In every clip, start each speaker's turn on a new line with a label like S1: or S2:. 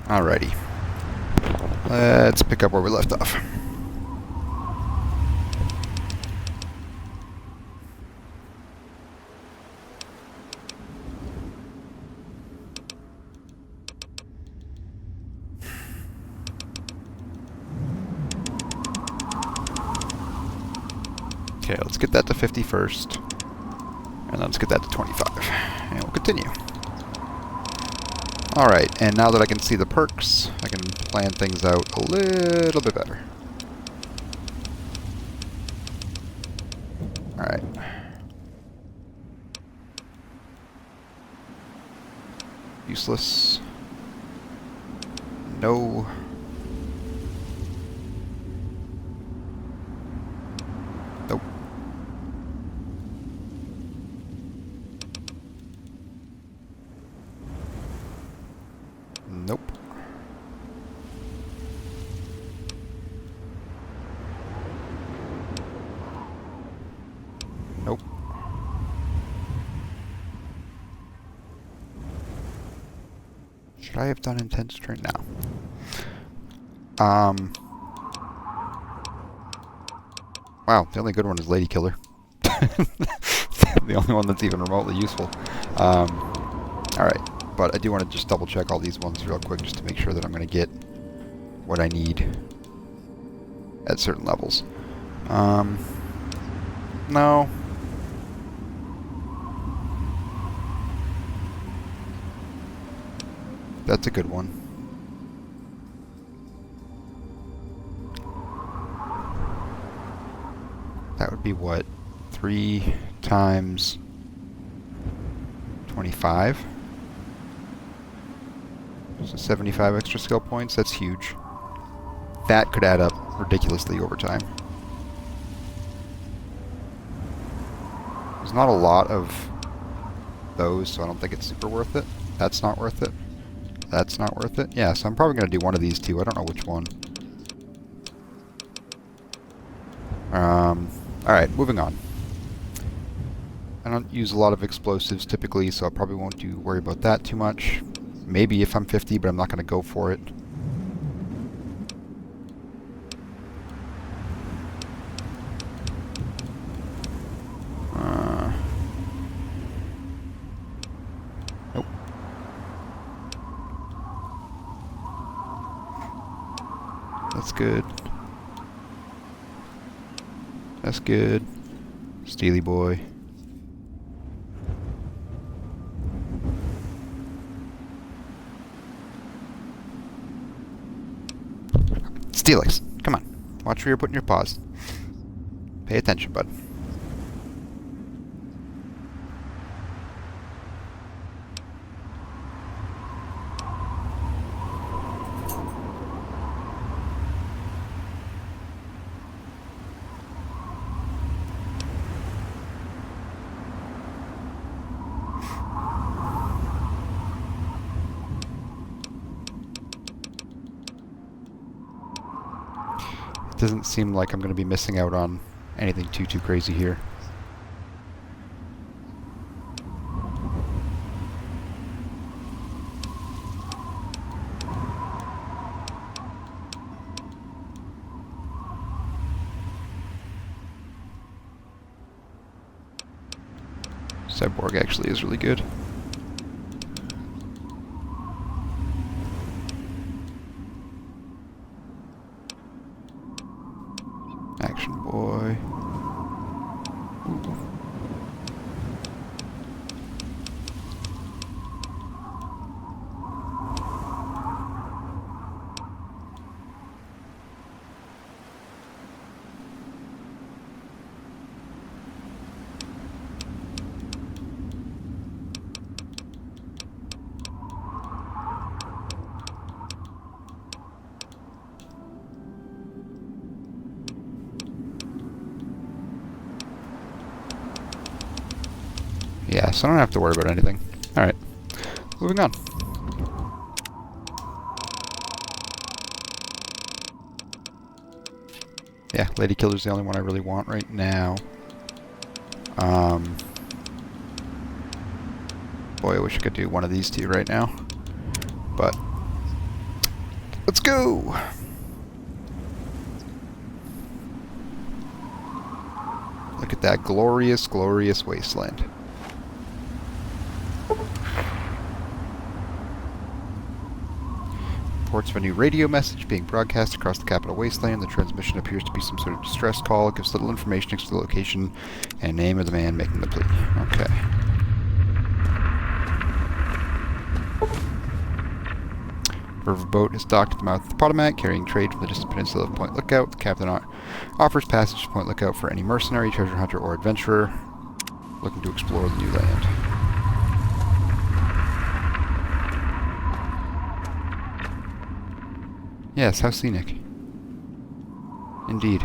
S1: Alrighty. Let's pick up where we left off. Okay, let's get that to 50 first. And then let's get that to 25. And we'll continue. Alright, and now that I can see the perks, I can plan things out a little bit better. Alright. Useless. No. Nope. Nope. Nope. Should I have done intense train now? Wow, the only good one is Lady Killer. The only one that's even remotely useful. Alright, but I do want to just double check all these ones real quick just to make sure that I'm going to get what I need at certain levels. No. That's a good one. That would be what? 3 times 25? So 75 extra skill points? That's huge. That could add up ridiculously over time. There's not a lot of those, so I don't think it's super worth it. That's not worth it. That's not worth it. Yeah, so I'm probably going to do one of these two. I don't know which one. Alright, moving on. I don't use a lot of explosives typically, so I probably won't worry about that too much. Maybe if I'm 50, but I'm not going to go for it. Nope. That's good. That's good. Steely boy. Steelyx, come on. Watch where you're putting your paws. Pay attention, bud. Doesn't seem like I'm going to be missing out on anything too crazy here. Cyborg actually is really good. Action boy. Ooh. Yeah, so I don't have to worry about anything. Alright, moving on. Yeah, Lady Killer's the only one I really want right now. Boy, I wish I could do one of these two right now. But let's go! Look at that glorious, glorious wasteland. Reports of a new radio message being broadcast across the capital wasteland. The transmission appears to be some sort of distress call. It gives little information except the location and name of the man making the plea. Okay. Riverboat is docked at the mouth of the Potomac, carrying trade from the distant peninsula of Point Lookout. The captain offers passage to Point Lookout for any mercenary, treasure hunter, or adventurer looking to explore the new land. Yes, how scenic. Indeed.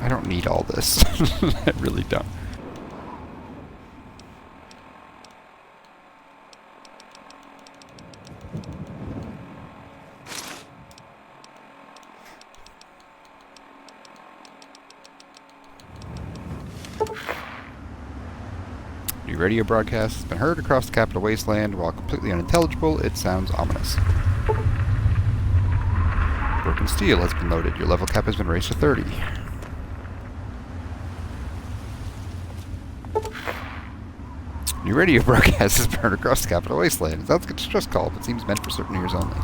S1: I don't need all this. I really don't. New radio broadcast has been heard across the capital wasteland. While completely unintelligible, it sounds ominous. Broken steel has been loaded. Your level cap has been raised to 30. New radio broadcast has been heard across the capital wasteland. It sounds like a distress call, but seems meant for certain ears only.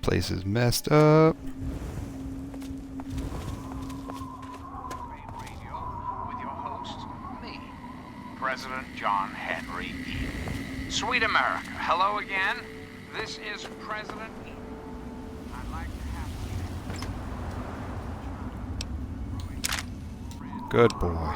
S1: Place is messed up.
S2: Radio with your host, me, President John Henry E. Sweet America, hello again. This is President E. I'd like to have
S1: Good boy.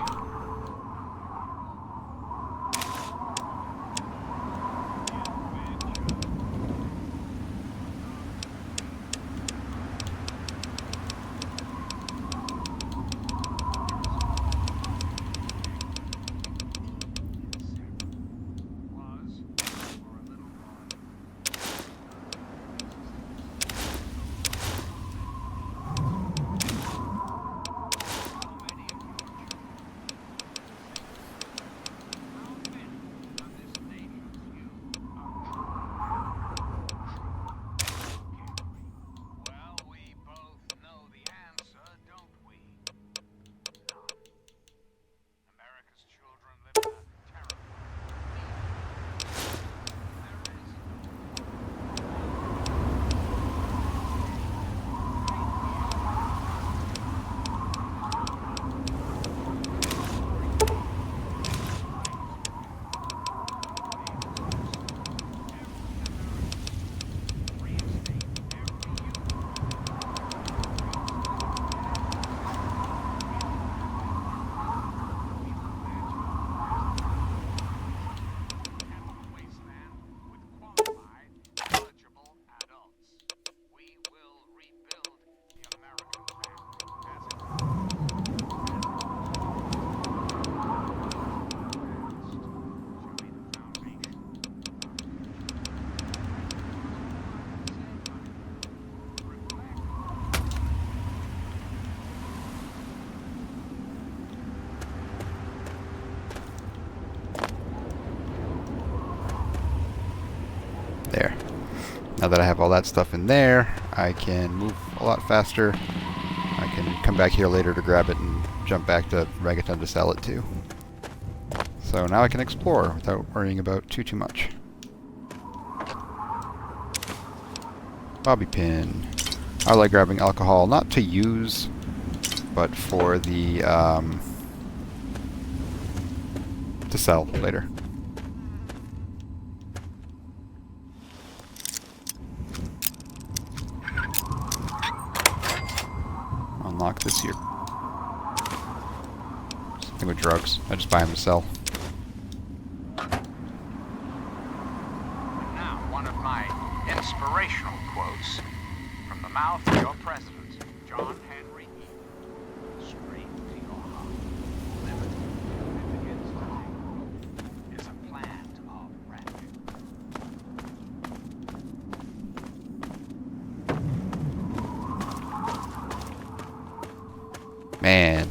S1: Now that I have all that stuff in there, I can move a lot faster. I can come back here later to grab it and jump back to Megaton to sell it to. So now I can explore without worrying about too much. Bobby pin. I like grabbing alcohol, not to use, but for the to sell later. Unlock this here. Something with drugs. I just buy them to sell.
S2: Now, one of my inspirational quotes from the mouth of your president, John Henry. Straight to your heart. Liberty begins today. It's a plant of rapture.
S1: Man.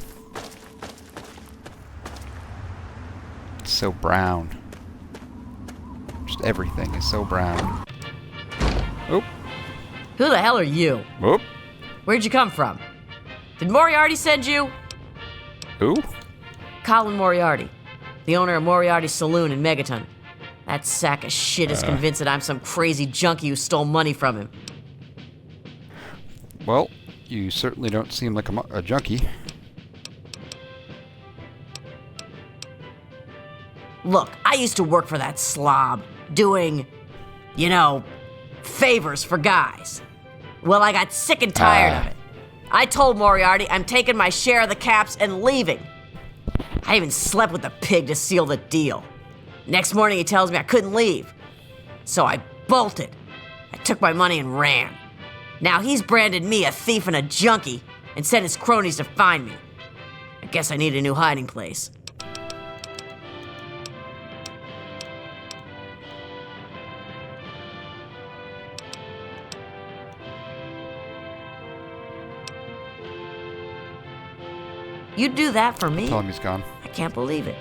S1: It's so brown. Just everything is so brown. Oop.
S3: Who the hell are you?
S1: Oop.
S3: Where'd you come from? Did Moriarty send you?
S1: Who?
S3: Colin Moriarty, the owner of Moriarty's Saloon in Megaton. That sack of shit is convinced that I'm some crazy junkie who stole money from him.
S1: Well, you certainly don't seem like a junkie.
S3: Look, I used to work for that slob, doing, you know, favors for guys. Well, I got sick and tired of it. I told Moriarty I'm taking my share of the caps and leaving. I even slept with the pig to seal the deal. Next morning he tells me I couldn't leave. So I bolted. I took my money and ran. Now he's branded me a thief and a junkie and sent his cronies to find me. I guess I need a new hiding place. You'd do that for me?
S1: Tell him he's gone.
S3: I can't believe it.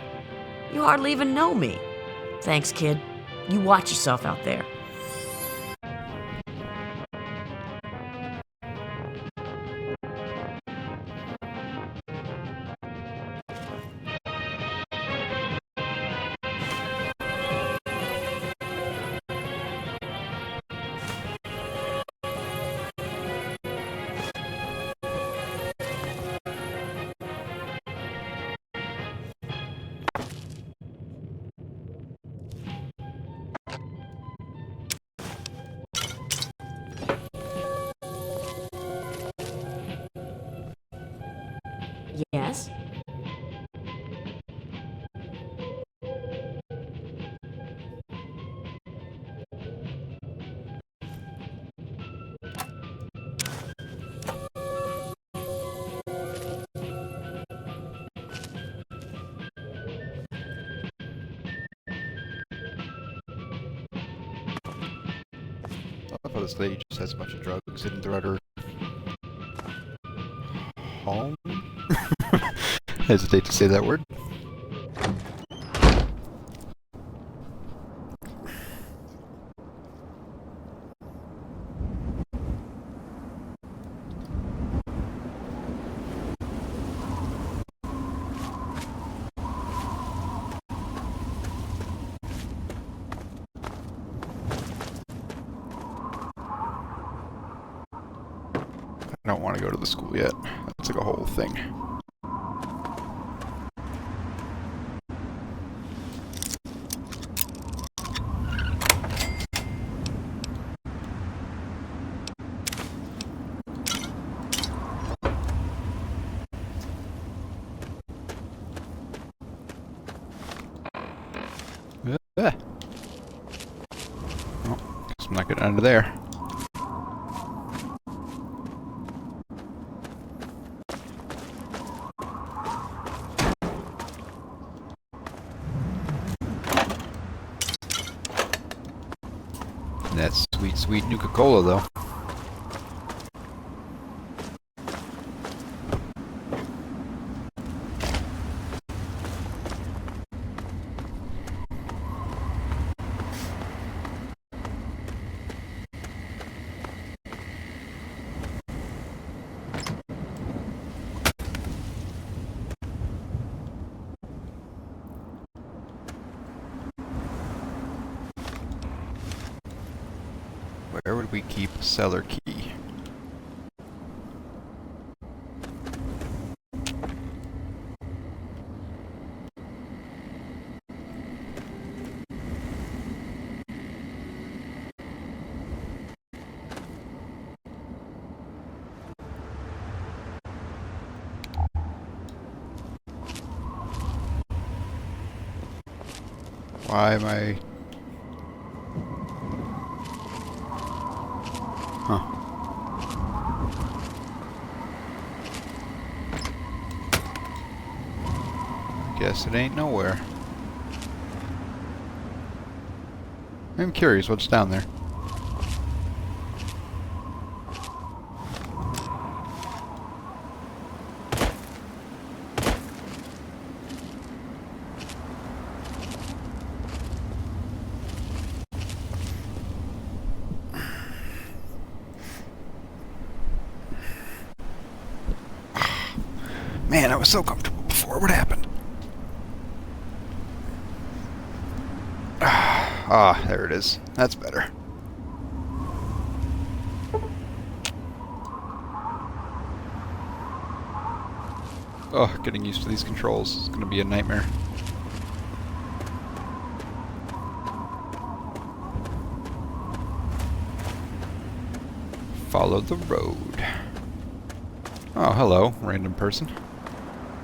S3: You hardly even know me. Thanks, kid. You watch yourself out there. Yes?
S1: I love how this lady just has a bunch of drugs hidden throughout her home. Hesitate to say that word. I don't want to go to the school yet. That's like a whole thing. Oh, guess I'm not getting under there. That sweet, sweet Nuka-Cola, though. Where would we keep a cellar key? Why am I... Huh. Guess it ain't nowhere. I'm curious what's down there. Man, I was so comfortable before. What happened? Ah, there it is. That's better. Oh, getting used to these controls is going to be a nightmare. Follow the road. Oh, hello, random person.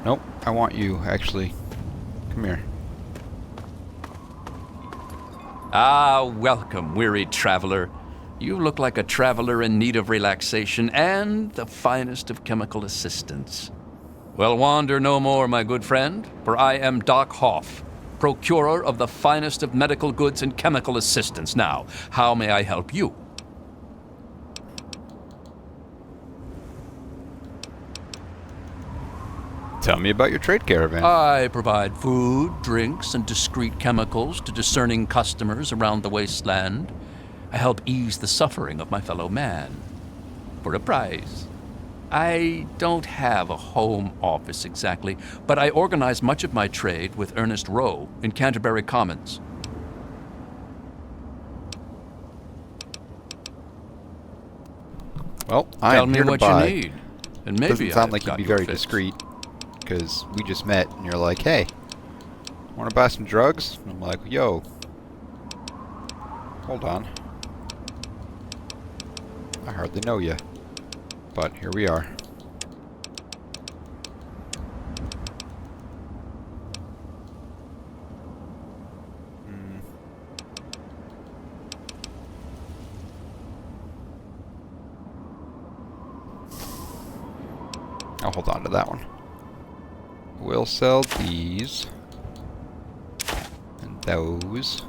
S1: Nope, I want you, actually. Come here.
S4: Ah, welcome, weary traveler. You look like a traveler in need of relaxation and the finest of chemical assistance. Well, wander no more, my good friend, for I am Doc Hoff, procurer of the finest of medical goods and chemical assistance. Now, how may I help you?
S1: Tell me about your trade caravan.
S4: I provide food, drinks, and discreet chemicals to discerning customers around the wasteland. I help ease the suffering of my fellow man. For a price. I don't have a home office exactly, but I organize much of my trade with Ernest Rowe in Canterbury Commons.
S1: Well, I
S4: Tell
S1: am
S4: me
S1: here to
S4: what
S1: buy.
S4: you need, and maybe
S1: Doesn't sound
S4: I've
S1: like you'd
S4: got
S1: be
S4: your
S1: very
S4: fix.
S1: discreet, because we just met, and you're like, hey, want to buy some drugs? And I'm like, yo, hold on. I hardly know you, but here we are. I'll hold on to that one. We'll sell these. And those.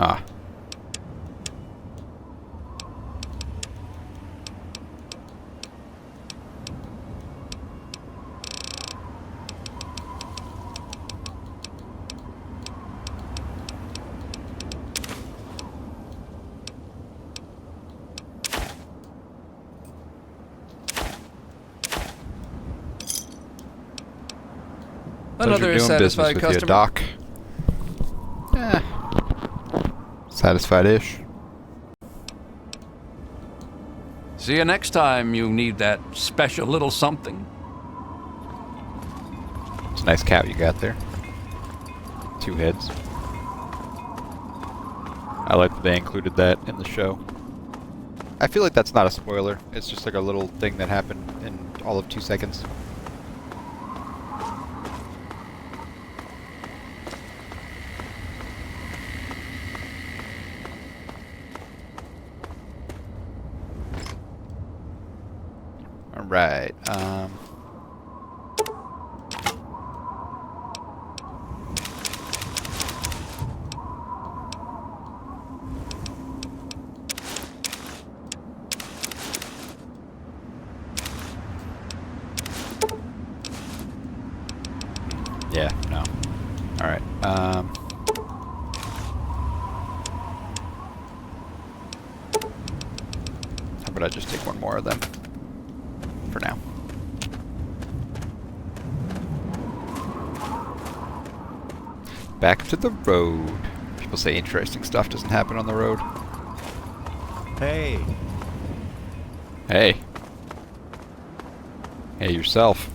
S1: Ah.
S4: Another
S1: Pleasure doing business
S4: satisfied
S1: with
S4: customer.
S1: you, Doc. Satisfied-ish.
S4: See you next time you need that special little something.
S1: It's a nice cat you got there. 2 heads. I like that they included that in the show. I feel like that's not a spoiler. It's just like a little thing that happened in all of 2 seconds. Alright, yeah, no. Alright, how about I just take one more of them? For now. Back to the road. People say interesting stuff doesn't happen on the road.
S5: Hey.
S1: Hey. Hey, yourself.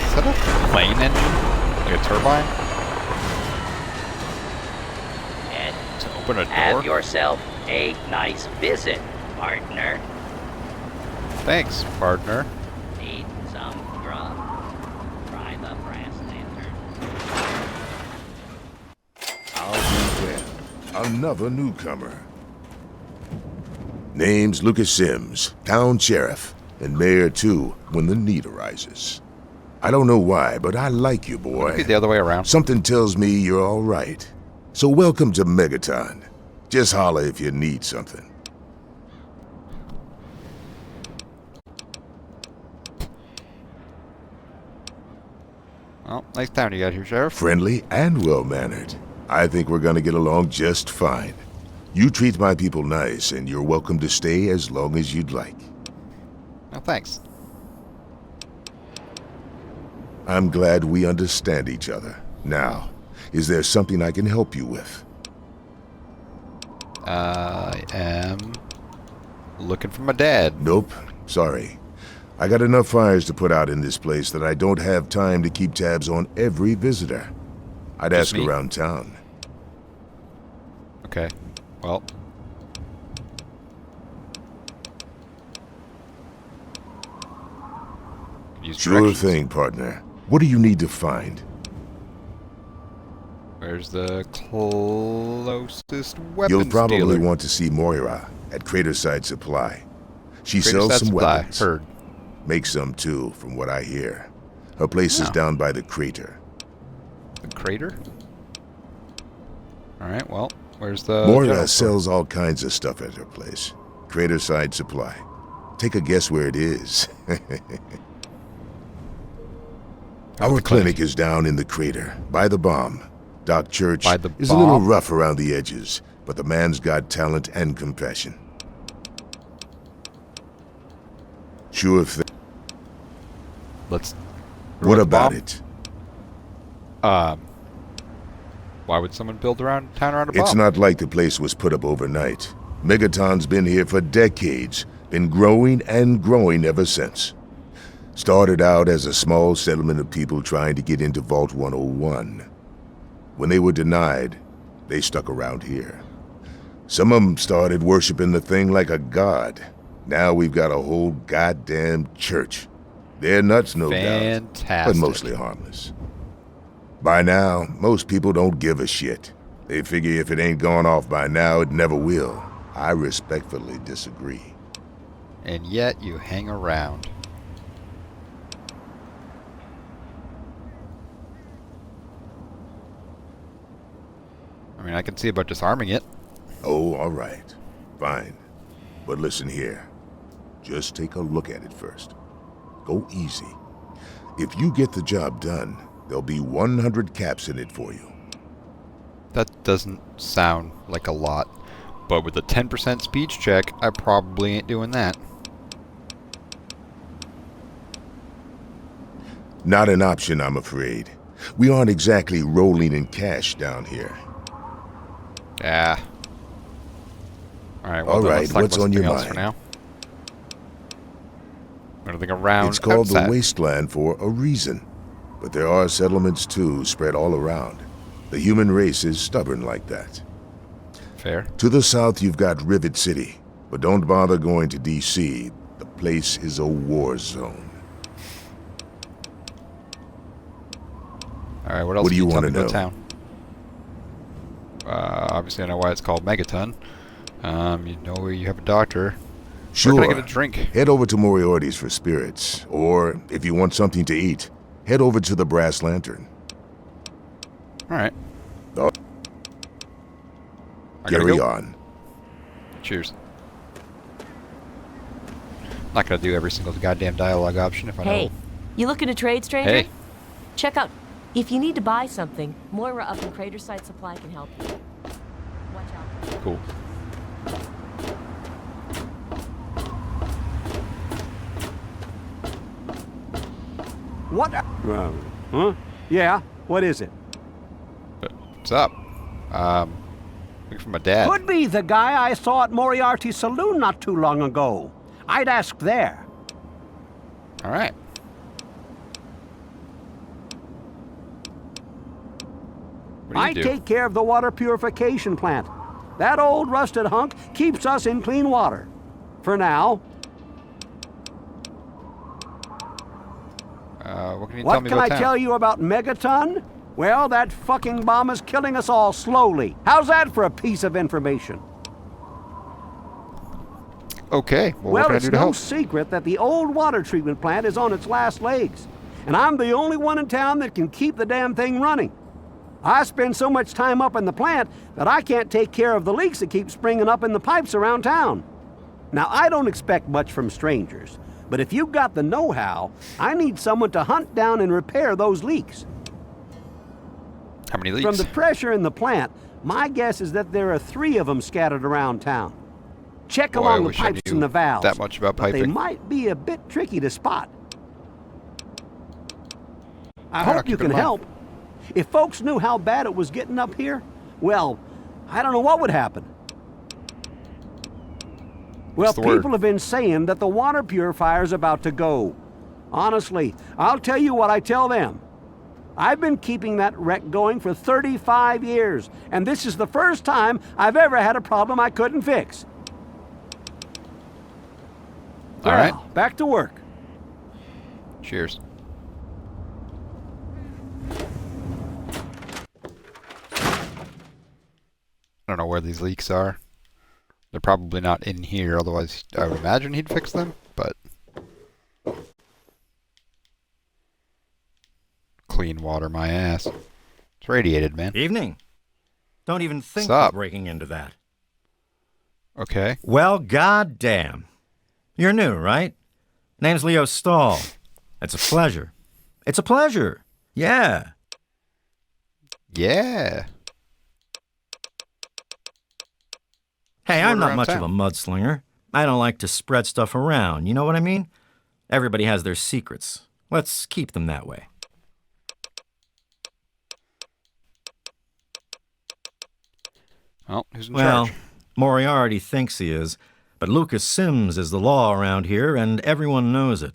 S1: Is that a plane engine? Like a turbine?
S6: And
S1: To open a door?
S6: have yourself a nice visit, partner.
S1: Thanks, partner.
S6: Need some grub? Try the brass lantern.
S7: I'll be there. Another newcomer. Name's Lucas Sims, town sheriff, and mayor too, when the need arises. I don't know why, but I like you, boy.
S1: Maybe the other way around.
S7: Something tells me you're all right. So welcome to Megaton. Just holler if you need something.
S1: Well, nice town you got here, Sheriff.
S7: Friendly and well-mannered. I think we're gonna get along just fine. You treat my people nice, and you're welcome to stay as long as you'd like.
S1: Oh, thanks.
S7: I'm glad we understand each other. Now, is there something I can help you with?
S1: I am looking for my dad.
S7: Nope. Sorry. I got enough fires to put out in this place that I don't have time to keep tabs on every visitor. I'd
S1: Just
S7: ask
S1: me?
S7: around town.
S1: Okay. Well. Use
S7: Sure
S1: directions.
S7: thing, partner. What do you need to find?
S1: Where's the closest weapons
S7: You'll probably
S1: dealer?
S7: want to see Moira at Craterside Supply. She
S1: Crater
S7: sells
S1: Side
S7: some
S1: Supply.
S7: weapons.
S1: Heard.
S7: Makes some too, from what I hear. Her place is
S1: Oh.
S7: down by the crater.
S1: The crater? Alright, well, where's the
S7: Moira
S1: general store?
S7: sells all kinds of stuff at her place. Craterside Supply. Take a guess where it is. Our
S1: the
S7: clinic is down in the crater, by the bomb. Doc Church
S1: By the
S7: is a little
S1: bomb?
S7: rough around the edges, but the man's got talent and compassion. Sure thing.
S1: Let's...
S7: What
S1: the
S7: about
S1: bomb?
S7: it?
S1: Why would someone build around town around a bomb?
S7: It's not like the place was put up overnight. Megaton's been here for decades, been growing and growing ever since. Started out as a small settlement of people trying to get into Vault 101. When they were denied, they stuck around here. Some of them started worshiping the thing like a god. Now we've got a whole goddamn church. They're nuts, no doubt,
S1: Fantastic.
S7: but mostly harmless. By now, most people don't give a shit. They figure if it ain't gone off by now, it never will. I respectfully disagree.
S1: And yet you hang around. I mean, I can see about disarming it.
S7: Oh, all right. Fine. But listen here. Just take a look at it first. Go easy. If you get the job done, there'll be 100 caps in it for you.
S1: That doesn't sound like a lot. But with a 10% speech check, I probably ain't doing that.
S7: Not an option, I'm afraid. We aren't exactly rolling in cash down here.
S1: Yeah. Alright, well,
S7: All
S1: then
S7: right,
S1: let's talk
S7: what's
S1: about
S7: on your
S1: something else for
S7: mind?
S1: now. Anything around
S7: It's called
S1: outside.
S7: the Wasteland for a reason. But there are settlements, too, spread all around. The human race is stubborn like that.
S1: Fair.
S7: To the south, you've got Rivet City. But don't bother going to D.C. The place is a war zone.
S1: Alright, what else
S7: What do you
S1: want
S7: wanna
S1: to
S7: know?
S1: town? Obviously I know why it's called Megaton. You know where you have a doctor.
S7: Sure.
S1: Where can I get a drink?
S7: Head over to Moriarty's for spirits. Or, if you want something to eat, head over to the Brass Lantern.
S1: Alright.
S7: Oh,
S1: I gotta
S7: carry
S1: go.
S7: on.
S1: Cheers. Not gonna do every single goddamn dialogue option if I
S5: Hey,
S1: know.
S5: you looking to trade, stranger?
S1: Hey.
S5: Check out. If you need to buy something, Moira up in Craterside Supply can help you. Watch out.
S1: Cool.
S8: What? Huh? Yeah, what is it?
S1: What's up? Looking for my dad.
S8: Could be the guy I saw at Moriarty's saloon not too long ago. I'd ask there.
S1: Alright. What do you
S8: I
S1: do?
S8: take care of the water purification plant. That old rusted hunk keeps us in clean water. For now.
S1: What can you tell
S8: What
S1: me
S8: can
S1: about
S8: I
S1: town?
S8: tell you about Megaton? Well, that fucking bomb is killing us all slowly. How's that for a piece of information?
S1: Okay, well, what
S8: Well,
S1: can I
S8: it's
S1: do to
S8: no
S1: help?
S8: secret that the old water treatment plant is on its last legs. And I'm the only one in town that can keep the damn thing running. I spend so much time up in the plant that I can't take care of the leaks that keep springing up in the pipes around town. Now, I don't expect much from strangers, but if you've got the know-how, I need someone to hunt down and repair those leaks.
S1: How many leaks?
S8: From the pressure in the plant, my guess is that there are 3 of them scattered around town. Check
S1: Boy, I
S8: along the
S1: wish I
S8: pipes
S1: knew
S8: and the valves.
S1: that much about
S8: but they
S1: piping.
S8: might be a bit tricky to spot. I
S1: All right, I'll
S8: hope you
S1: keep it in
S8: can
S1: mind.
S8: help. If folks knew how bad it was getting up here, well, I don't know what would happen. Well,
S1: the word?
S8: people have been saying that the water purifier's about to go. Honestly, I'll tell you what I tell them. I've been keeping that wreck going for 35 years, and this is the first time I've ever had a problem I couldn't fix.
S1: All right.
S8: Well, back to work.
S1: Cheers. I don't know where these leaks are. They're probably not in here, otherwise I would imagine he'd fix them, but... Clean water my ass. It's radiated, man.
S9: Evening. Don't even think
S1: Sup?
S9: of breaking into that.
S1: Okay.
S9: Well, goddamn. You're new, right? Name's Leo Stahl. It's a pleasure. It's a pleasure. Yeah.
S1: Yeah.
S9: Hey, I'm
S1: Word
S9: not
S1: around
S9: much of
S1: town.
S9: a mudslinger. I don't like to spread stuff around, you know what I mean? Everybody has their secrets. Let's keep them that way.
S1: Well, who's in
S9: Well,
S1: charge?
S9: Moriarty thinks he is, but Lucas Sims is the law around here, and everyone knows it.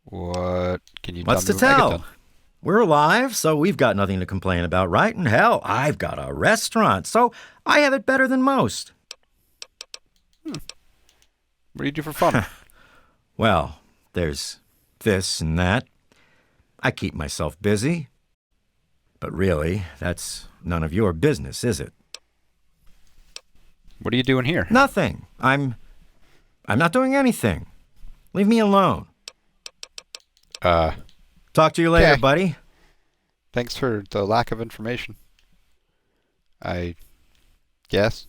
S1: What can you
S9: What's
S1: tell
S9: to
S1: me about
S9: tell?
S1: Megaton?
S9: We're alive, so we've got nothing to complain about, right? And hell, I've got a restaurant, so I have it better than most.
S1: What do you do for fun?
S9: Well, there's this and that. I keep myself busy. But really, that's none of your business, is it?
S1: What are you doing here?
S9: Nothing. I'm not doing anything. Leave me alone. Talk to you later,
S1: Okay.
S9: buddy.
S1: Thanks for the lack of information. I guess.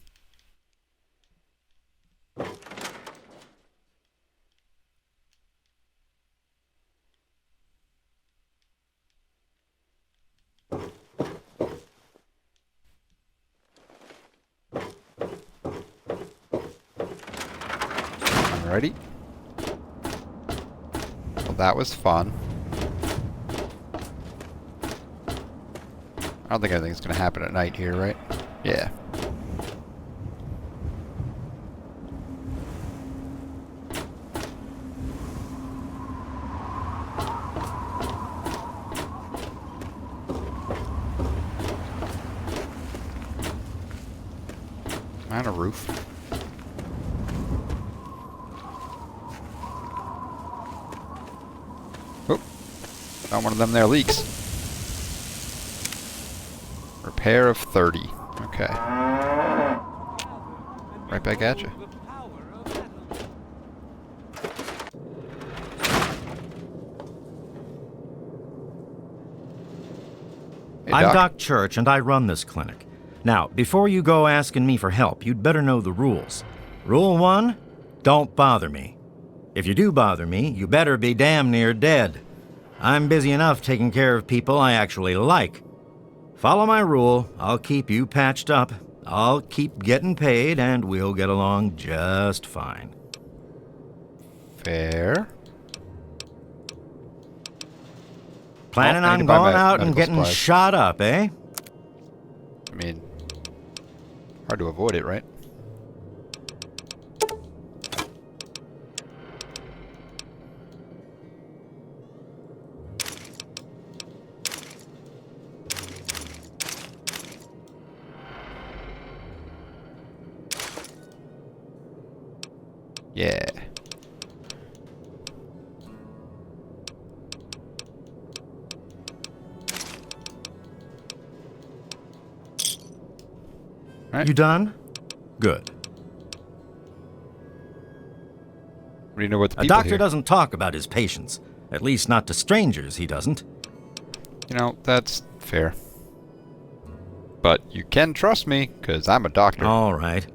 S1: Alrighty. that was fun. I don't think anything's going to happen at night here, right? Yeah. On a roof. Oh, found one of them there leaks. Repair of 30. Okay. Right back at you. Hey,
S9: I'm
S1: Doc.
S9: Doc Church, and I run this clinic. Now, before you go asking me for help, you'd better know the rules. Rule 1, don't bother me. If you do bother me, you better be damn near dead. I'm busy enough taking care of people I actually like. Follow my rule, I'll keep you patched up, I'll keep getting paid, and we'll get along just fine.
S1: Fair.
S9: Planning
S1: I need
S9: on
S1: to buy
S9: going
S1: my
S9: out and
S1: medical
S9: getting
S1: supplies.
S9: shot up, eh?
S1: I mean, hard to avoid it, right? Yeah. Right.
S9: You done? Good.
S1: What do you know about the
S9: A
S1: people
S9: doctor
S1: here?
S9: doesn't talk about his patients. At least not to strangers, he doesn't.
S1: You know, that's fair. But you can trust me, because I'm a doctor.
S9: All right.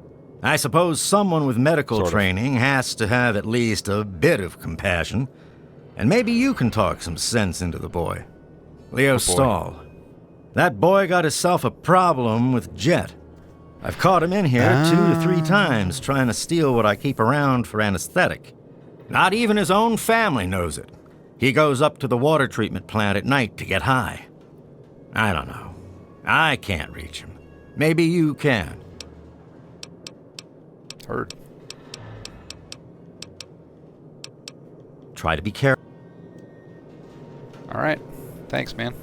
S9: I suppose someone with medical
S1: Sort of.
S9: training has to have at least a bit of compassion. And maybe you can talk some sense into the boy. Leo
S1: boy?
S9: Stahl. That boy got himself a problem with Jet. I've caught him in here 2 to 3 times trying to steal what I keep around for anesthetic. Not even his own family knows it. He goes up to the water treatment plant at night to get high. I don't know. I can't reach him. Maybe you can.
S1: Heard.
S9: Try to be careful.
S1: All right. Thanks, man.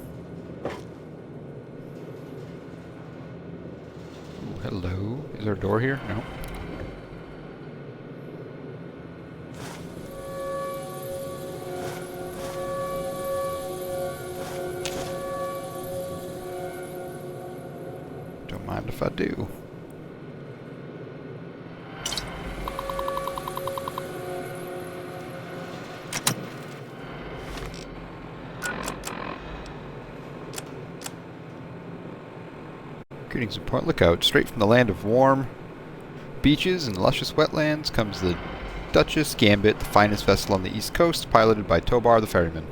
S1: Ooh, hello. Is there a door here? No. Don't mind if I do. Greetings, Point Lookout. Straight from the land of warm beaches and luscious wetlands comes the Duchess Gambit, the finest vessel on the east coast, piloted by Tobar the ferryman.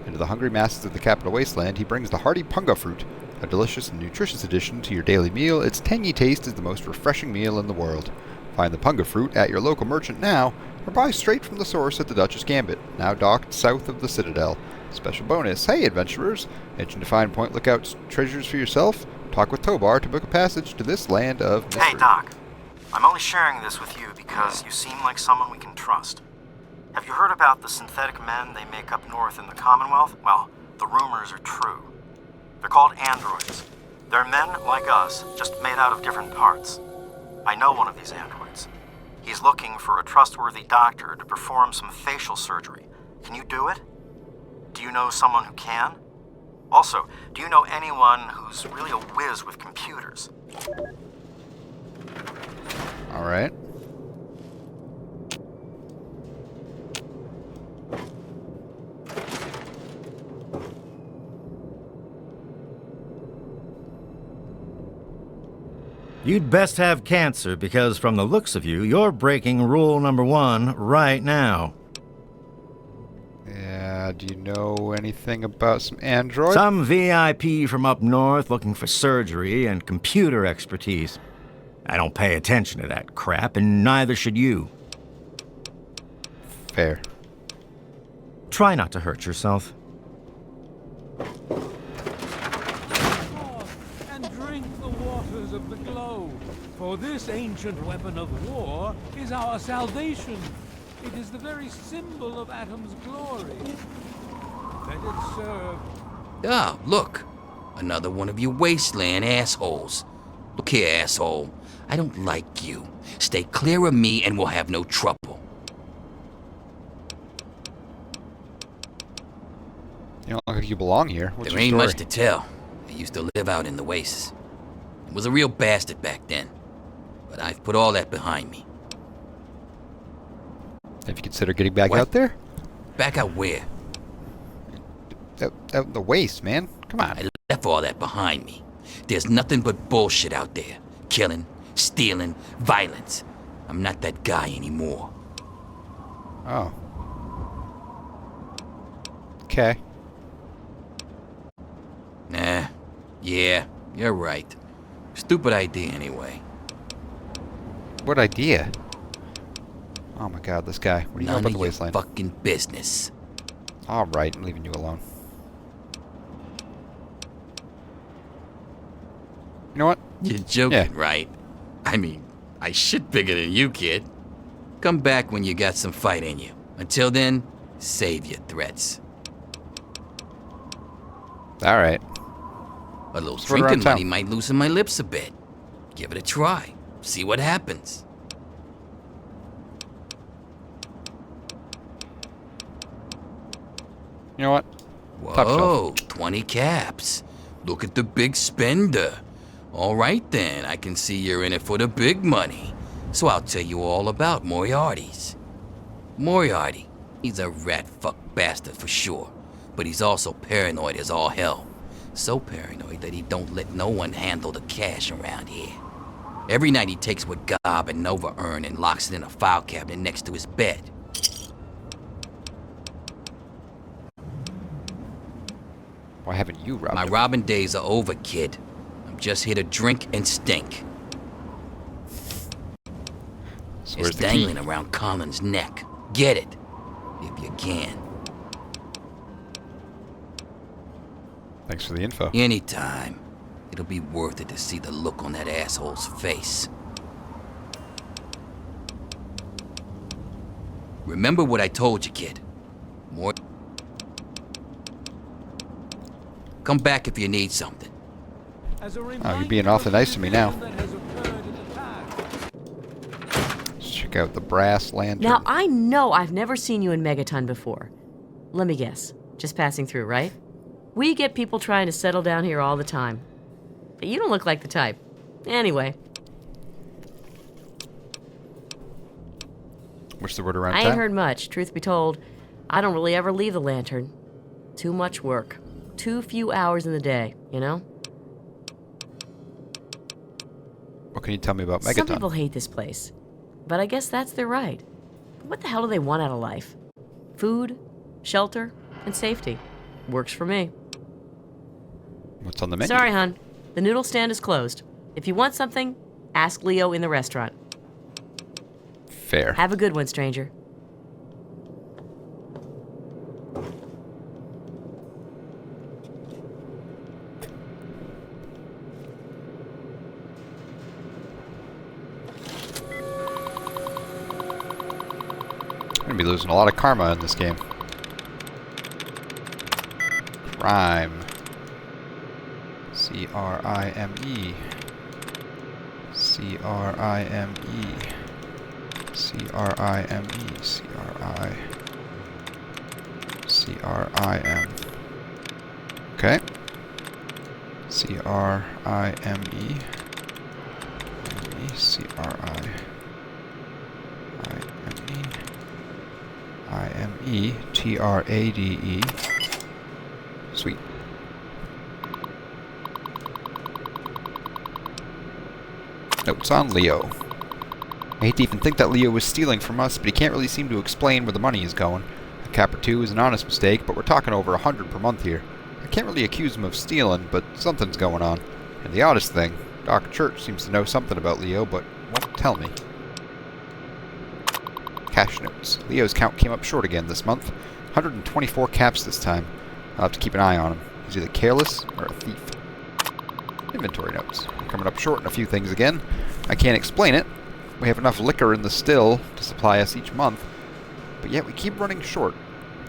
S1: Into the hungry masses of the capital wasteland, he brings the hearty punga fruit, a delicious and nutritious addition to your daily meal. Its tangy taste is the most refreshing meal in the world. Find the punga fruit at your local merchant now, or buy straight from the source at the Duchess Gambit, now docked south of the Citadel. Special bonus: hey adventurers, itching to find Point Lookout's treasures for yourself? Talk with Tobar to book a passage to this land of mystery.
S10: Hey, Doc. I'm only sharing this with you because you seem like someone we can trust. Have you heard about the synthetic men they make up north in the Commonwealth? Well, the rumors are true. They're called androids. They're men like us, just made out of different parts. I know one of these androids. He's looking for a trustworthy doctor to perform some facial surgery. Can you do it? Do you know someone who can? Also, do you know anyone who's really a whiz with computers?
S1: All right.
S9: You'd best have cancer because from the looks of you, you're breaking rule number 1 right now.
S1: Yeah, do you know anything about some androids?
S9: Some VIP from up north looking for surgery and computer expertise. I don't pay attention to that crap, and neither should you.
S1: Fair.
S9: Try not to hurt yourself.
S11: And drink the waters of the globe, for this ancient weapon of war is our salvation. It is the very symbol of Atom's glory. Let it serve.
S12: Ah, look. Another one of you wasteland assholes. Look here, asshole. I don't like you. Stay clear of me and we'll have no trouble.
S1: You don't look like you belong here. What's
S12: There
S1: your
S12: ain't
S1: story?
S12: much to tell. I used to live out in the wastes. I was a real bastard back then. But I've put all that behind me.
S1: Have you considered getting back
S12: What?
S1: out there?
S12: Back out where?
S1: Out in the waste, man. Come on.
S12: I left all that behind me. There's nothing but bullshit out there. Killing, stealing, violence. I'm not that guy anymore.
S1: Oh. Okay.
S12: Nah. Yeah, you're right. Stupid idea anyway.
S1: What idea? Oh my god, this guy. What do you know
S12: None
S1: about
S12: of
S1: the
S12: your
S1: wasteland?
S12: fucking business.
S1: Alright, I'm leaving you alone. You know what?
S12: You're joking, right? I mean, I shit bigger than you, kid. Come back when you got some fight in you. Until then, save your threats.
S1: Alright.
S12: A little
S1: Let's run around
S12: drinking money
S1: town.
S12: might loosen my lips a bit. Give it a try. See what happens.
S1: You know what? Top
S12: Whoa,
S1: shelf.
S12: 20 caps. Look at the big spender. All right then, I can see you're in it for the big money. So I'll tell you all about Moriarty's. Moriarty, he's a rat-fuck bastard for sure. But he's also paranoid as all hell. So paranoid that he don't let no one handle the cash around here. Every night he takes what Gob and Nova earn and locks it in a file cabinet next to his bed.
S1: Why haven't you robbed
S12: My
S1: him?
S12: robbing days are over, kid. I'm just here to drink and stink.
S1: So
S12: It's
S1: where's the
S12: dangling
S1: key?
S12: around Colin's neck. Get it, if you can.
S1: Thanks for the info.
S12: Anytime. It'll be worth it to see the look on that asshole's face. Remember what I told you, kid. More. Come back if you need something.
S11: As a
S1: Oh, you're being awfully nice to me now. Let's check out the brass lantern.
S5: Now, I know I've never seen you in Megaton before. Let me guess. Just passing through, right? We get people trying to settle down here all the time. But you don't look like the type. Anyway,
S1: What's the word around
S5: I
S1: town?
S5: ain't heard much. Truth be told, I don't really ever leave the lantern. Too much work. Too few hours in the day, you know?
S1: What can you tell me about
S5: Some
S1: Megaton?
S5: people hate this place. But I guess that's their right. What the hell do they want out of life? Food, shelter, and safety. Works for me.
S1: What's on the menu?
S5: Sorry, hon. The noodle stand is closed. If you want something, ask Leo in the restaurant.
S1: Fair.
S5: Have a good one, stranger.
S1: I'm gonna be losing a lot of karma in this game. Crime. C-R-I-M-E. C-R-I-M-E. C-R-I-M-E. C-R-I. C-R-I-M. Okay. C-R-I-M-E. M-E. C-R-I. I-M-E. I-M-E-T-R-A-D-E. Sweet. Notes on Leo. I hate to even think that Leo was stealing from us, but he can't really seem to explain where the money is going. A cap or two is an honest mistake, but we're talking over 100 per month here. I can't really accuse him of stealing, but something's going on. And the oddest thing, Doc Church seems to know something about Leo, but won't tell me. Cash notes. Leo's count came up short again this month. 124 caps this time. I'll have to keep an eye on him. He's either careless or a thief. Inventory notes. We're coming up short in a few things again. I can't explain it. We have enough liquor in the still to supply us each month, but yet we keep running short.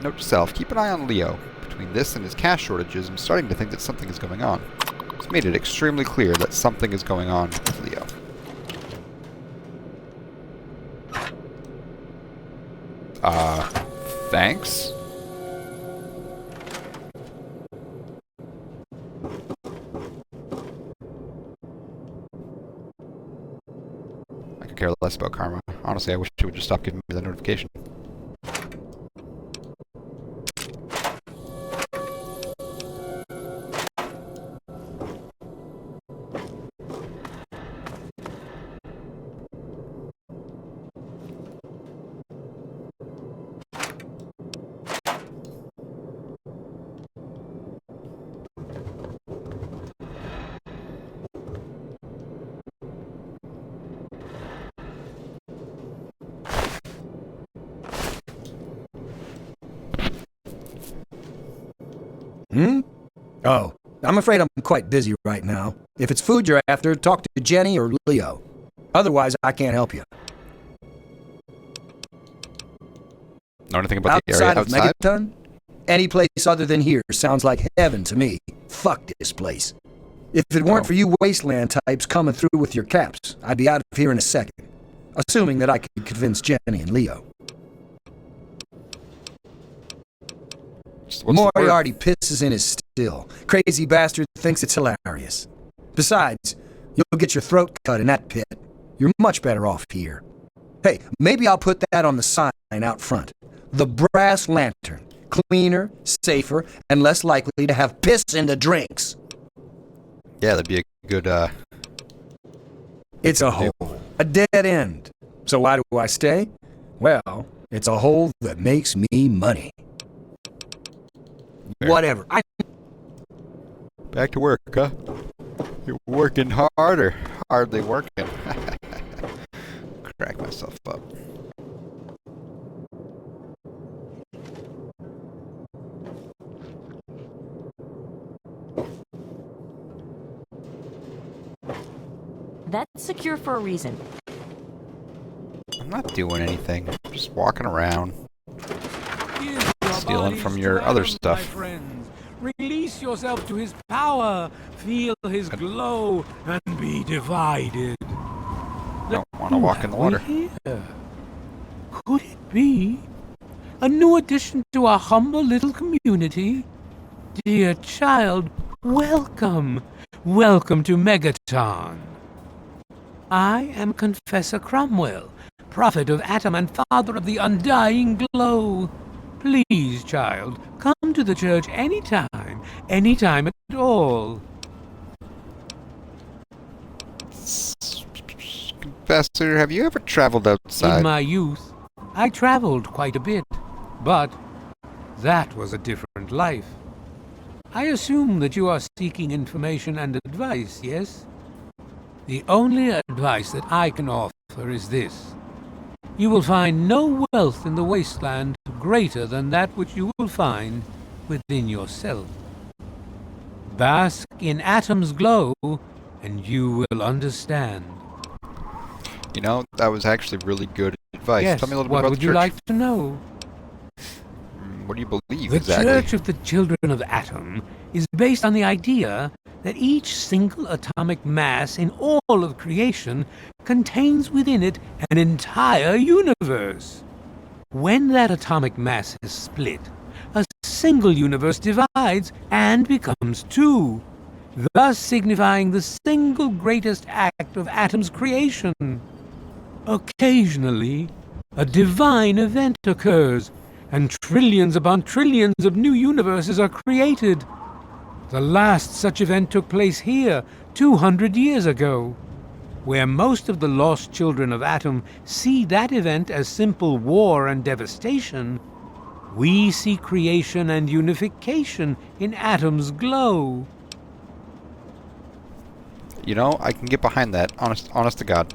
S1: Note to self, keep an eye on Leo. Between this and his cash shortages, I'm starting to think that something is going on. It's made it extremely clear that something is going on with Leo. Thanks? I could care less about karma. Honestly, I wish it would just stop giving me the notification.
S13: Oh, I'm afraid I'm quite busy right now. If it's food you're after, talk to Jenny or Leo. Otherwise, I can't help you.
S1: Know anything about the area outside?
S13: Outside of Megaton? Any place other than here sounds like heaven to me. Fuck this place. If it weren't for you wasteland types coming through with your caps, I'd be out of here in a second. Assuming that I could convince Jenny and Leo. Moriarty pisses in his still. Crazy bastard thinks it's hilarious. Besides, you'll get your throat cut in that pit. You're much better off here. Hey, maybe I'll put that on the sign out front. The brass lantern. Cleaner, safer, and less likely to have piss in the drinks.
S1: Yeah, that'd be a good,
S13: It's a hole. A dead end. So why do I stay? Well, it's a hole that makes me money. Whatever.
S1: Back to work, huh? You're working hard or hardly working? Crack myself up.
S5: That's secure for a reason.
S1: I'm not doing anything. I'm just walking around. Stealing from your other stuff.
S11: Release yourself to his power, feel his glow, and be divided.
S1: Don't want to walk in the water.
S11: Could it be a new addition to our humble little community? Dear child, welcome. Welcome to Megaton. I am Confessor Cromwell, prophet of Atom and father of the undying glow. Please, child, come to the church anytime at all.
S1: Confessor, have you ever traveled outside?
S11: In my youth, I traveled quite a bit, but that was a different life. I assume that you are seeking information and advice, yes? The only advice that I can offer is this. You will find no wealth in the wasteland greater than that which you will find within yourself. Bask in Atom's glow, and you will understand.
S1: You know, that was actually really good advice.
S11: Yes,
S1: Tell me a little bit
S11: what
S1: about
S11: would
S1: the church.
S11: you like to know?
S1: What do you believe
S11: The
S1: exactly?
S11: Church of the Children of Atom is based on the idea that each single atomic mass in all of creation contains within it an entire universe. When that atomic mass is split, a single universe divides and becomes two, thus signifying the single greatest act of Atom's creation. Occasionally, a divine event occurs, and trillions upon trillions of new universes are created. The last such event took place here 200 years ago. Where most of the lost children of Atom see that event as simple war and devastation, we see creation and unification in Atom's glow.
S1: You know, I can get behind that, honest to God.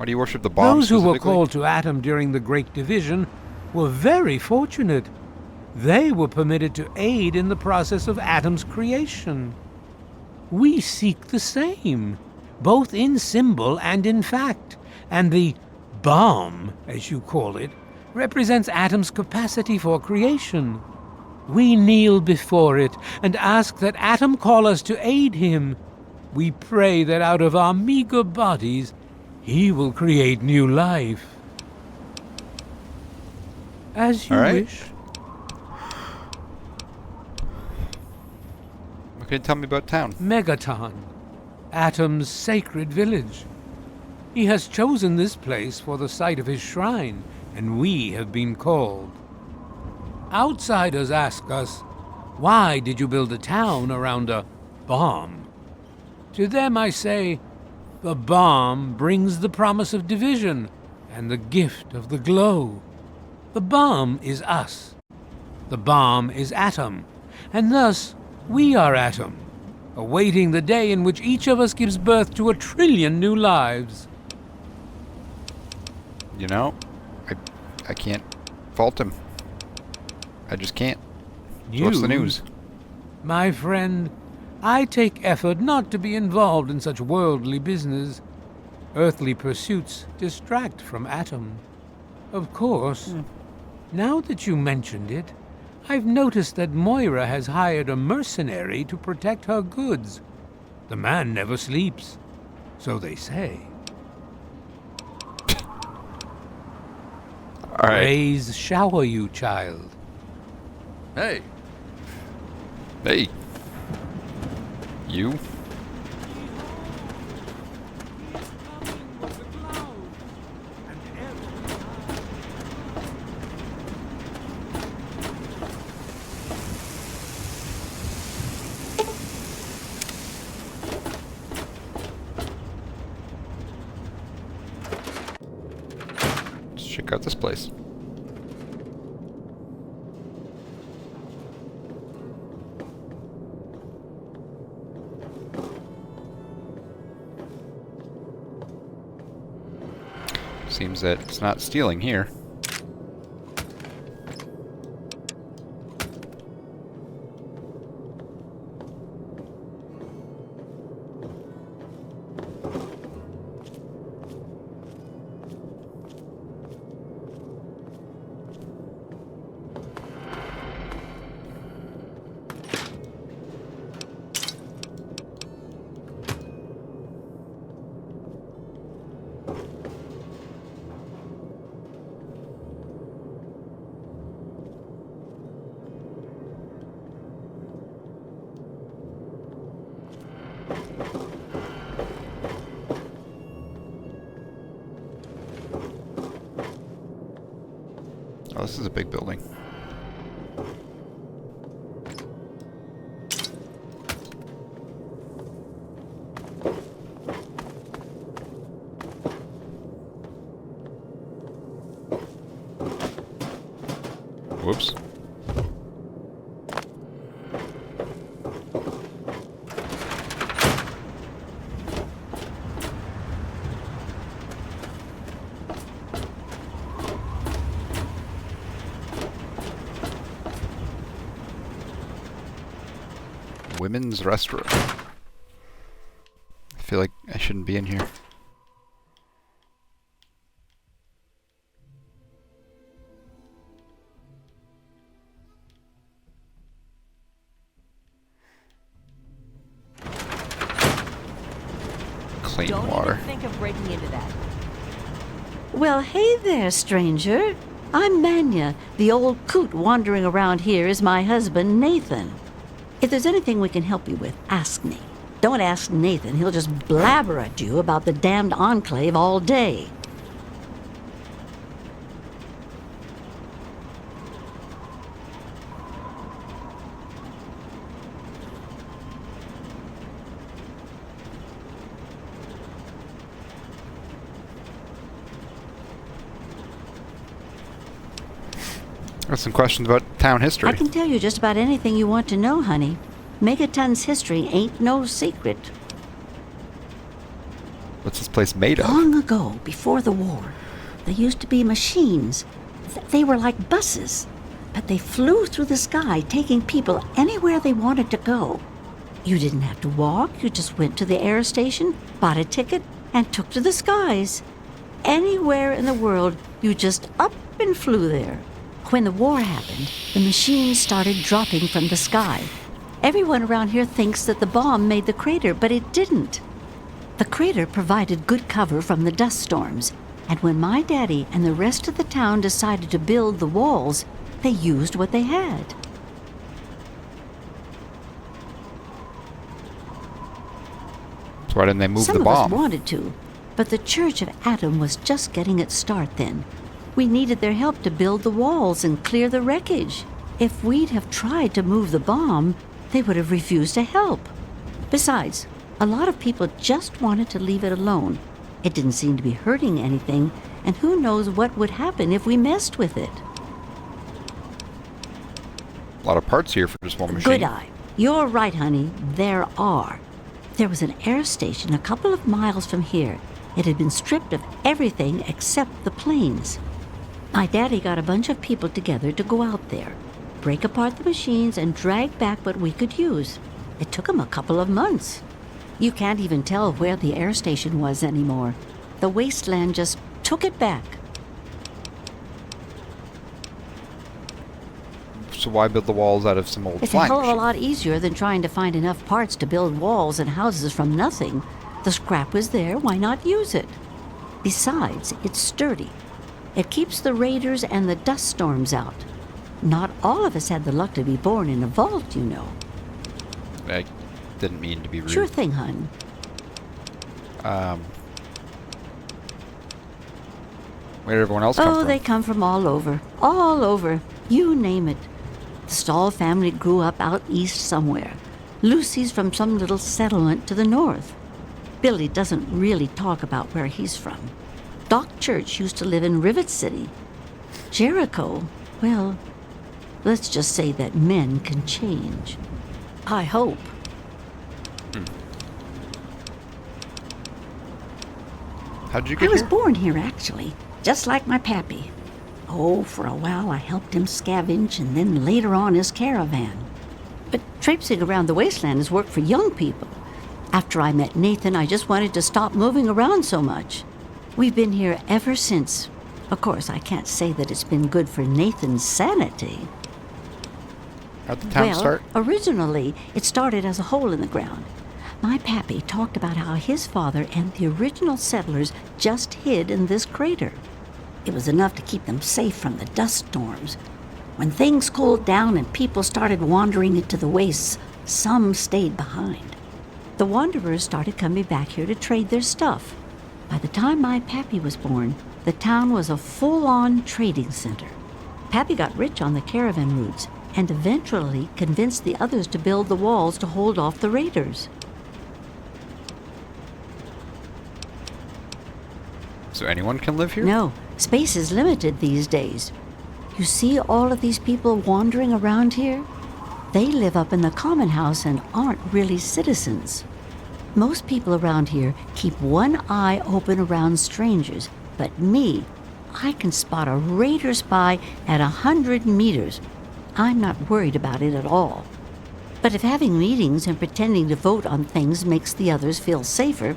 S1: Why do you worship the bomb
S11: Those who were
S1: specifically?
S11: called to Atom during the Great Division were very fortunate. They were permitted to aid in the process of Atom's creation. We seek the same, both in symbol and in fact, and the bomb, as you call it, represents Atom's capacity for creation. We kneel before it and ask that Atom call us to aid him. We pray that out of our meager bodies, he will create new life. As you wish.
S1: What can you tell me about town?
S11: Megaton, Atom's sacred village. He has chosen this place for the site of his shrine, and we have been called. Outsiders ask us, why did you build a town around a bomb? To them I say, the bomb brings the promise of division and the gift of the glow. The bomb is us. The bomb is Atom, and thus we are Atom, awaiting the day in which each of us gives birth to 1 trillion new lives.
S1: You know, I can't fault him. I just can't. So what's the news?
S11: My friend, I take effort not to be involved in such worldly business. Earthly pursuits distract from Atom. Of course, now that you mentioned it, I've noticed that Moira has hired a mercenary to protect her goods. The man never sleeps, so they say.
S1: All right.
S11: Praise shower you, child.
S4: Hey.
S1: Hey. You? Let's check out this place. Seems that it's not stealing here. Oh, this is a big building. Whoops. Women's restroom. I feel like I shouldn't be in here. Clean
S14: Don't
S1: water.
S14: even think of breaking into that.
S15: Well, hey there, stranger. I'm Manya. The old coot wandering around here is my husband, Nathan. If there's anything we can help you with, ask me. Don't ask Nathan. He'll just blabber at you about the damned Enclave all day.
S1: Got some questions about town history.
S15: I can tell you just about anything you want to know, honey. Megaton's history ain't no secret.
S1: What's this place made of?
S15: Long ago, before the war, there used to be machines. They were like buses, but they flew through the sky, taking people anywhere they wanted to go. You didn't have to walk, you just went to the air station, bought a ticket, and took to the skies. Anywhere in the world, you just up and flew there. When the war happened, the machines started dropping from the sky. Everyone around here thinks that the bomb made the crater, but it didn't. The crater provided good cover from the dust storms, and when my daddy and the rest of the town decided to build the walls, they used what they had.
S1: So why didn't they move the
S15: Some of
S1: bomb?
S15: us wanted to, but the Church of Atom was just getting its start then. We needed their help to build the walls and clear the wreckage. If we'd have tried to move the bomb, they would have refused to help. Besides, a lot of people just wanted to leave it alone. It didn't seem to be hurting anything, and who knows what would happen if we messed with it.
S1: A lot of parts here for just one machine.
S15: Good eye. You're right, honey. There are. There was an air station a couple of miles from here. It had been stripped of everything except the planes. My daddy got a bunch of people together to go out there, break apart the machines, and drag back what we could use. It took him a couple of months. You can't even tell where the air station was anymore. The wasteland just took it back.
S1: So why build the walls out of some old
S15: It's a
S1: flying
S15: hell of a
S1: machine?
S15: lot easier than trying to find enough parts to build walls and houses from nothing. The scrap was there, why not use it? Besides, it's sturdy. It keeps the raiders and the dust storms out. Not all of us had the luck to be born in a vault, you know.
S1: I didn't mean to be rude.
S15: Sure thing, hun.
S1: Where did everyone else come
S15: Oh,
S1: from?
S15: they come from all over. All over. You name it. The Stahl family grew up out east somewhere. Lucy's from some little settlement to the north. Billy doesn't really talk about where he's from. Doc Church used to live in Rivet City. Jericho, well, let's just say that men can change. I hope.
S1: How'd you
S15: I
S1: get
S15: was
S1: here?
S15: born here, actually, just like my pappy. Oh, for a while I helped him scavenge and then later on his caravan. But traipsing around the wasteland is work for young people. After I met Nathan, I just wanted to stop moving around so much. We've been here ever since. Of course, I can't say that it's been good for Nathan's sanity.
S1: How'd the town start?
S15: Originally, it started as a hole in the ground. My pappy talked about how his father and the original settlers just hid in this crater. It was enough to keep them safe from the dust storms. When things cooled down and people started wandering into the wastes, some stayed behind. The wanderers started coming back here to trade their stuff. By the time my pappy was born, the town was a full-on trading center. Pappy got rich on the caravan routes and eventually convinced the others to build the walls to hold off the raiders.
S1: So anyone can live here?
S15: No, space is limited these days. You see all of these people wandering around here? They live up in the common house and aren't really citizens. Most people around here keep one eye open around strangers, but me, I can spot a raider spy at 100 meters. I'm not worried about it at all. But if having meetings and pretending to vote on things makes the others feel safer,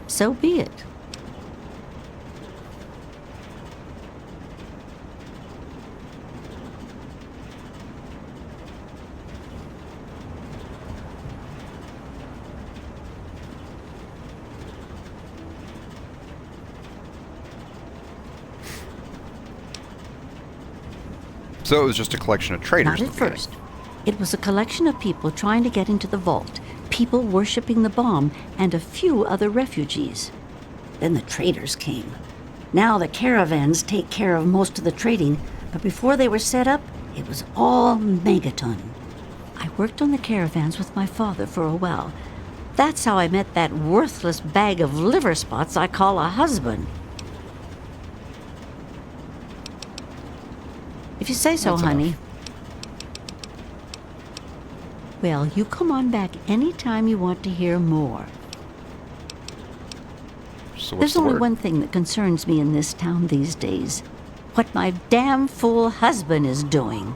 S15: so be it.
S1: So it was just a collection of traders.
S15: Not at first. It was a collection of people trying to get into the vault, people worshipping the bomb, and a few other refugees. Then the traders came. Now the caravans take care of most of the trading, but before they were set up, it was all Megaton. I worked on the caravans with my father for a while. That's how I met that worthless bag of liver spots I call a husband. If you say so,
S1: That's
S15: honey.
S1: enough.
S15: Well, you come on back anytime you want to hear more.
S1: So what's
S15: There's
S1: the
S15: only
S1: word?
S15: one thing that concerns me in this town these days. What my damn fool husband is doing.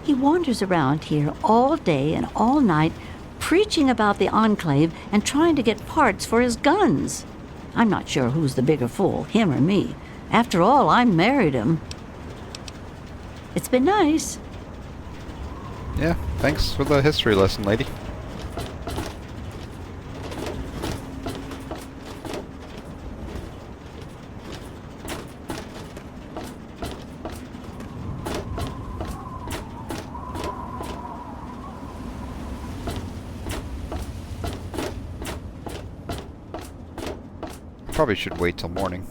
S15: He wanders around here all day and all night, preaching about the Enclave and trying to get parts for his guns. I'm not sure who's the bigger fool, him or me. After all, I married him. It's been nice.
S1: Yeah, thanks for the history lesson, lady. Probably should wait till morning.